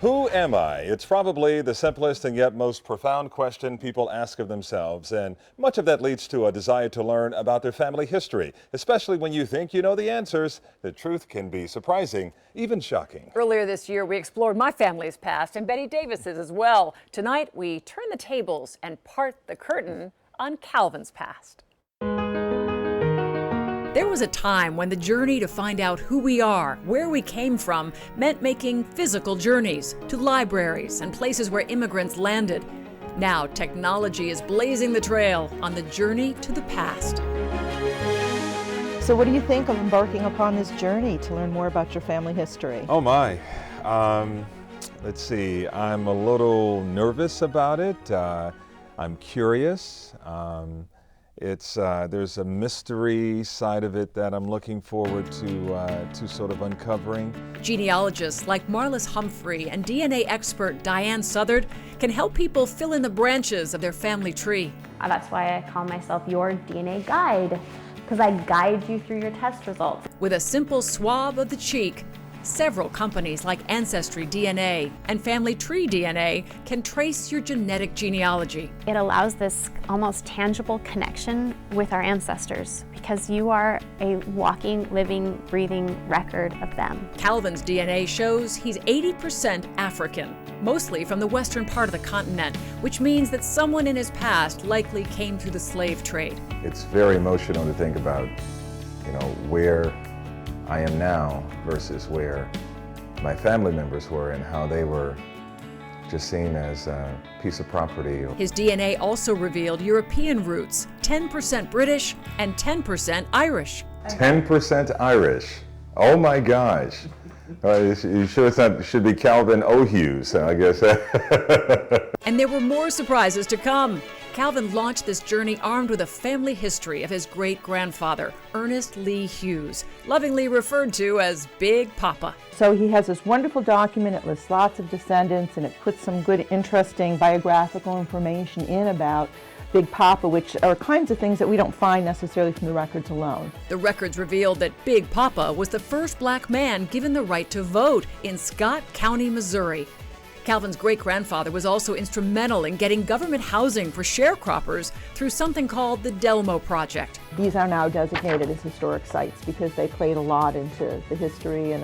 Who am I? It's probably the simplest and yet most profound question people ask of themselves, and much of that leads to a desire to learn about their family history, especially when you think you know the answers. The truth can be surprising, even shocking. Earlier this year, we explored my family's past and Betty Davis's as well. Tonight, we turn the tables and part the curtain on Calvin's past. There was a time when the journey to find out who we are, where we came from, meant making physical journeys to libraries and places where immigrants landed. Now, technology is blazing the trail on the journey to the past. So what do you think of embarking upon this journey to learn more about your family history? Oh my. Let's see. I'm a little nervous about it. I'm curious. There's a mystery side of it that I'm looking forward to sort of uncovering. Genealogists like Marlis Humphrey and DNA expert Diane Southard can help people fill in the branches of their family tree. That's why I call myself your DNA guide, because I guide you through your test results. With a simple swab of the cheek, several companies like Ancestry DNA and Family Tree DNA can trace your genetic genealogy. It allows this almost tangible connection with our ancestors because you are a walking, living, breathing record of them. Calvin's DNA shows he's 80% African, mostly from the western part of the continent, which means that someone in his past likely came through the slave trade. It's very emotional to think about, where I am now versus where my family members were and how they were just seen as a piece of property. His DNA also revealed European roots, 10% British and 10% Irish. 10% Irish. Oh my gosh. You sure it should be Calvin Hughes, I guess. And there were more surprises to come. Calvin launched this journey armed with a family history of his great-grandfather, Ernest Lee Hughes, lovingly referred to as Big Papa. So he has this wonderful document. It lists lots of descendants and it puts some good, interesting biographical information in about Big Papa, which are kinds of things that we don't find necessarily from the records alone. The records revealed that Big Papa was the first black man given the right to vote in Scott County, Missouri. Calvin's great-grandfather was also instrumental in getting government housing for sharecroppers through something called the Delmo Project. These are now designated as historic sites because they played a lot into the history and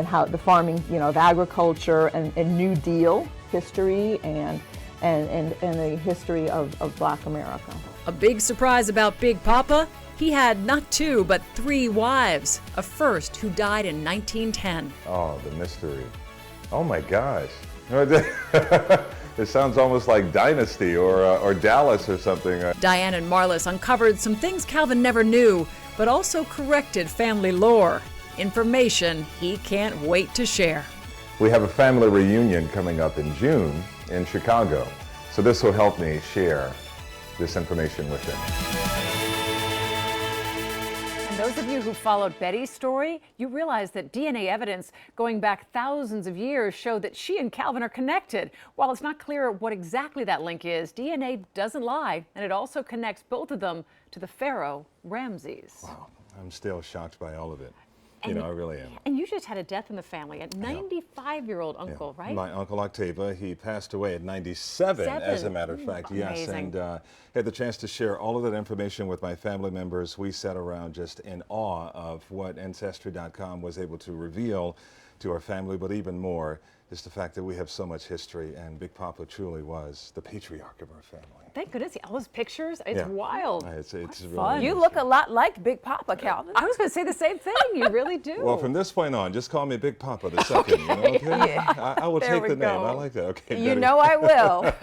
how the farming, of agriculture and New Deal history and the history of Black America. A big surprise about Big Papa? He had not 2, but 3 wives, a first who died in 1910. Oh, the mystery. Oh my gosh. It sounds almost like Dynasty or Dallas or something. Diane and Marlis uncovered some things Calvin never knew, but also corrected family lore. Information he can't wait to share. We have a family reunion coming up in June in Chicago, so this will help me share this information with them. And those of you who followed Betty's story, you realize that DNA evidence going back thousands of years showed that she and Calvin are connected. While it's not clear what exactly that link is, DNA doesn't lie, and it also connects both of them to the pharaoh Ramses. Wow, I'm still shocked by all of it. And I really am. And you just had a death in the family, a 95-year-old uncle, right? My uncle Octava, he passed away at 97, as a matter of fact. Yes, and had the chance to share all of that information with my family members. We sat around just in awe of what Ancestry.com was able to reveal to our family, but even more is the fact that we have so much history, and Big Papa truly was the patriarch of our family. Thank goodness, all those pictures, it's wild. It's really fun. You look a lot like Big Papa, Calvin. I was going to say the same thing, you really do. Well, from this point on, just call me Big Papa the second, okay? Yeah. I will There take we the name, go. I like that, okay. You Betty. know I will.